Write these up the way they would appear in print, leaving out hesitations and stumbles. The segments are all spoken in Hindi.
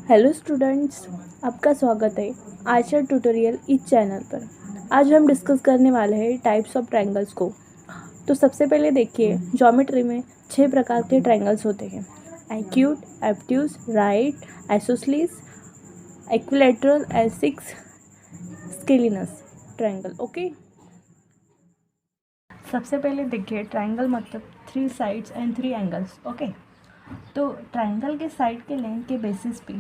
हेलो स्टूडेंट्स, आपका स्वागत है आर्चर ट्यूटोरियल इस चैनल पर। आज हम डिस्कस करने वाले हैं टाइप्स ऑफ ट्रायंगल्स को। तो सबसे पहले देखिए, ज्योमेट्री में 6 प्रकार के ट्रायंगल्स होते हैं: acute, obtuse, right, isosceles, equilateral and 6 scalene triangle. Okay, सबसे पहले देखिए, ट्रायंगल मतलब 3 साइड्स एंड 3 एंगल्स। ओके, तो ट्रायंगल के साइड के लेंथ के बेसिस पे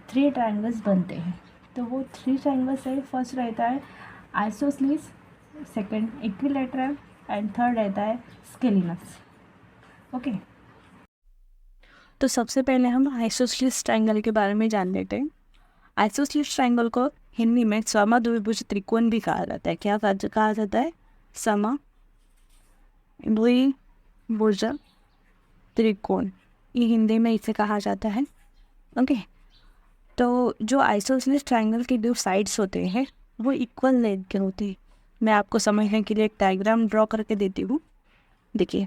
3 ट्रायंगल्स बनते हैं। तो वो 3 ट्रायंगल्स है, फर्स्ट रहता है isosceles, second equilateral and third रहता है स्केलिनस। ओके, तो सबसे पहले हम आइसोसेलेस ट्रायंगल के बारे में जान लेते हैं। आइसोसेलेस ट्रायंगल को हिंदी में समद्विभुज त्रिकोण भी कहा जाता है। क्या कहा जाता है? समद्विभुज त्रिकोण, ये हिंदी में इसे कहा जाता है। ओके, तो जो आइसोसेलेस ट्रायंगल के 2 साइड्स होते हैं वो इक्वल लेंथ के होते हैं। मैं आपको समझने के लिए एक डायग्राम ड्रॉ करके देती हूँ। देखिए,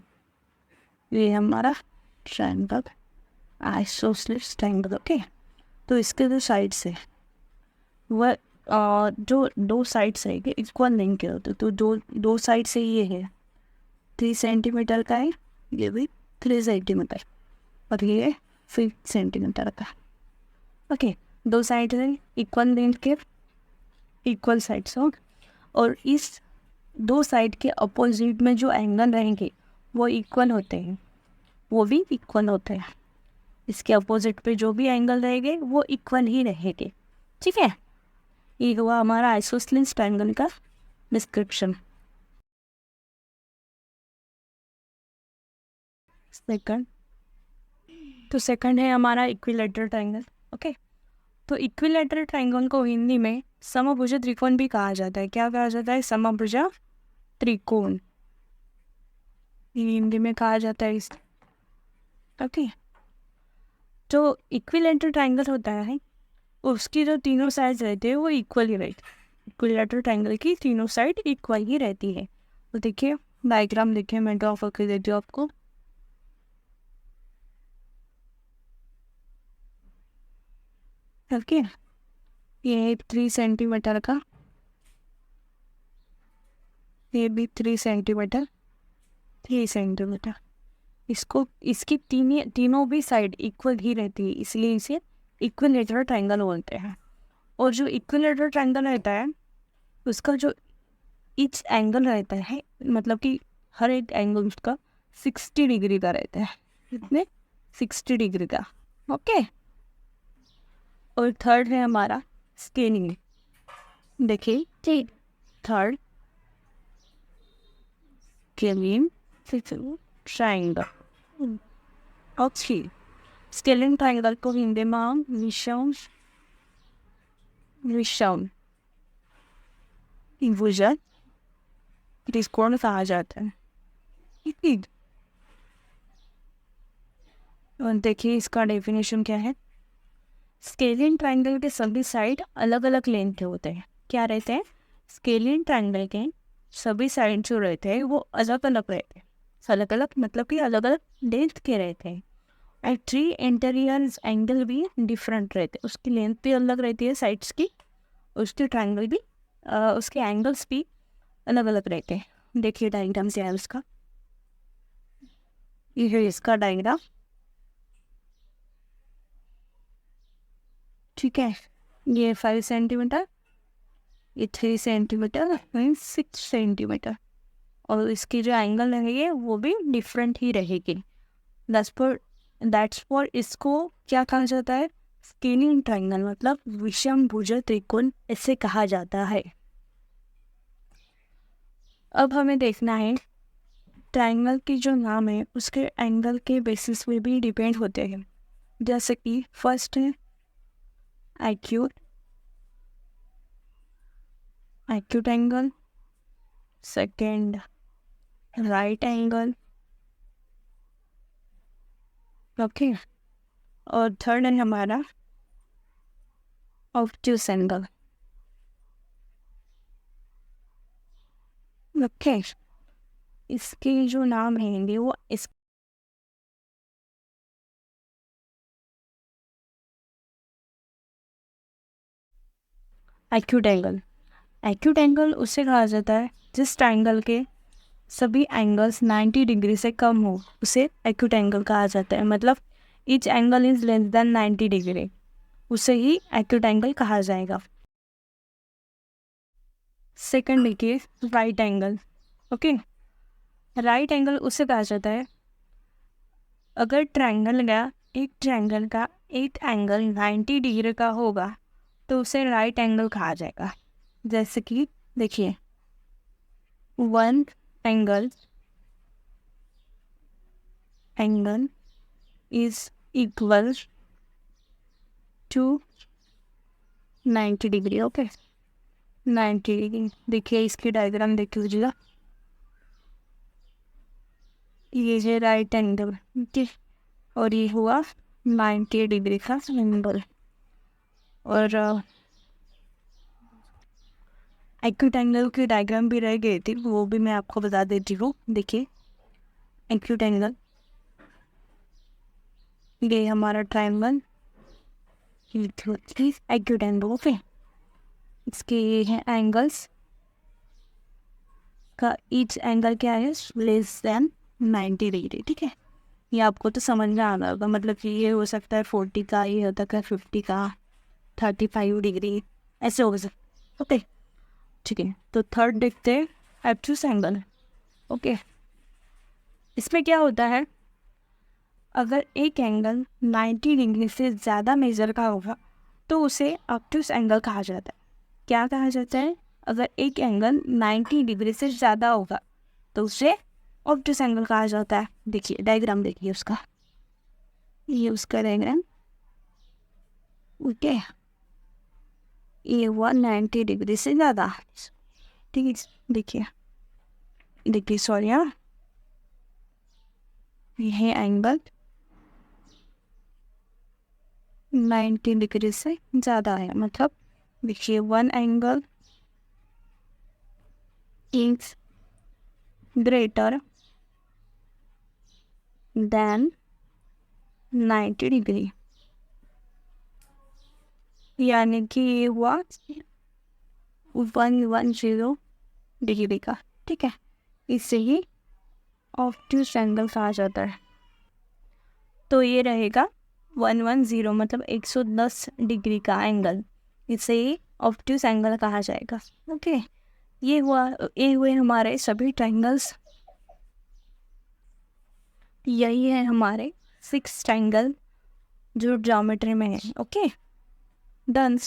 ये हमारा ट्रायंगल, आइसोसेलेस ट्रायंगल। ओके, तो इसके जो साइड्स है वह जो 2 साइड्स है इक्वल लेंथ के होते हैं। तो दो साइड से ये है 3 सेंटीमीटर का है, ये भी 3 सेंटीमीटर, और ये 5 सेंटीमीटर का। ओके, 2 साइड है इक्वल लेंथ के, इक्वल साइड्स हो, और इस 2 साइड के अपोजिट में जो एंगल रहेंगे वो इक्वल होते हैं, वो भी इक्वल होते हैं। इसके अपोजिट पे जो भी एंगल रहेंगे वो इक्वल ही रहेंगे। ठीक है, ये हुआ हमारा आइसोसेलेस ट्रायंगल का डिस्क्रिप्शन। सेकंड, तो सेकंड है हमारा इक्विलैटरल ट्रायंगल। ओके, तो इक्विलैटरल ट्रायंगल को हिंदी में समभुज त्रिकोण भी कहा जाता है। क्या कहा जाता है? समभुज त्रिकोण, हिंदी में कहा जाता है इस। ओके, जो इक्विलैटरल ट्रायंगल होता है उसकी जो तीनों साइड रहते हैं वो इक्वल ही रहती है। इक्विलैटरल ट्रायंगल की तीनों साइड इक्वल ही रहती है। तो देखिए, डायग्राम देखिए, मैं ड्रॉ करके देती हूँ आपको। ओके, ये 3 सेंटीमीटर का, ये भी 3 सेंटीमीटर, 3 सेंटीमीटर। इसको, इसकी तीनों भी साइड इक्वल ही रहती है, इसलिए इसे इक्विलैटरल ट्रायंगल बोलते हैं। और जो इक्विलैटरल ट्रायंगल रहता है उसका जो ईच एंगल रहता है, मतलब कि हर एक एंगल उसका 60 डिग्री का रहता है। कितने? 60 डिग्री का। ओके, और थर्ड है हमारा स्केलिंग। देखिए, ठीक, third scaling triangle. Okay, scaling triangle को हिंदी में हम विषम विषम त्रिभुज त्रिकोण कहा जाता है। ठीक, और देखिए इसका डेफिनेशन क्या है। स्केलियन ट्रायंगल के सभी साइड अलग अलग लेंथ के होते हैं। क्या रहते हैं? स्केलियन ट्रायंगल के सभी साइड जो रहते हैं वो अलग अलग रहते हैं। अलग अलग मतलब कि अलग अलग लेंथ के रहते हैं। और 3 इंटीरियर एंगल भी डिफरेंट रहते हैं, उसकी लेंथ भी अलग रहती है साइड्स की, उसके ट्रायंगल भी उसके एंगल्स भी अलग अलग रहते हैं। देखिए डायग्राम से है उसका, ये है इसका डायग्राम। ठीक है, ये 5 सेंटीमीटर, ये 3 सेंटीमीटर, 6 सेंटीमीटर, और इसकी जो एंगल रहेगी वो भी डिफरेंट ही रहेगी। दैट्स फॉर इसको क्या कहा जाता है? स्केलिंग ट्रायंगल, मतलब विषम भुज त्रिकोण इसे कहा जाता है। अब हमें देखना है ट्रायंगल की जो नाम है उसके एंगल के बेसिस पे भी डिपेंड होते हैं। जैसे कि फर्स्ट है acute, acute angle, second right angle. Okay, और थर्ड है हमारा ऑब्ट्यूस एंगल। ओके, इसके जो नाम रहेंगे वो इस एक्यूट एंगल। एक्यूट एंगल उससे कहा जाता है जिस ट्राइंगल के सभी एंगल्स 90 डिग्री से कम हो, उसे एक्यूट एंगल कहा जाता है। मतलब each angle is less than 90 degree, उसे ही एक्यूट एंगल कहा जाएगा। सेकंड देखिए, right angle. Okay, right angle उसे कहा जाता है अगर एक ट्रायंगल का एक एंगल 90 डिग्री का होगा तो उसे राइट एंगल कहा जाएगा। जैसे कि देखिए, one angle is equal to 90 degree. Okay, 90 degree. देखिए इसकी डायग्राम देख लीजिएगा, ये है राइट एंगल, ठीक, और ये हुआ 90 डिग्री का एंगल। और एक्यूट एंगल की डायग्राम भी रह गई थी, वो भी मैं आपको बता देती हूँ। देखिए एक्यूट एंगल, ये हमारा ट्रायंगल एक्यूट एंगल। ओके, इसके ये हैं एंगल्स का ईच एंगल क्या है, लेस देन 90 डिग्री। ठीक है, ये आपको तो समझ में आ रहा होगा। मतलब कि ये हो सकता है 40 का, ये हो सकता है 50 का, 35 डिग्री, ऐसे हो सकता। ओके, ठीक है। तो थर्ड देखते हैं एब्टूस एंगल। ओके, इसमें क्या होता है, अगर एक एंगल 90 डिग्री से ज़्यादा मेजर का होगा तो उसे ऑब्टूस एंगल कहा जाता है। क्या कहा जाता है, अगर एक एंगल 90 डिग्री से ज़्यादा होगा तो उसे ऑब्टूस एंगल कहा जाता है। देखिए डायग्राम देखिए उसका, ये उसका डायग्राम। ओके, ये हुआ 90 डिग्री से ज़्यादा। ठीक है, देखिए देखिए सॉरी हाँ, ये है एंगल 90 डिग्री से ज़्यादा है। मतलब देखिए one angle is greater than 90 degree, यानी कि ये हुआ 110 डिग्री का। ठीक है, इससे ही ऑब्टूस एंगल कहा जाता है। तो ये रहेगा 110, मतलब 110 डिग्री का एंगल, इसे ही ऑब्टूस एंगल कहा जाएगा। ओके, ये हुए हमारे सभी ट्रायंगल्स। यही है हमारे 6 ट्रायंगल जो ज्योमेट्री में है। Okay, done.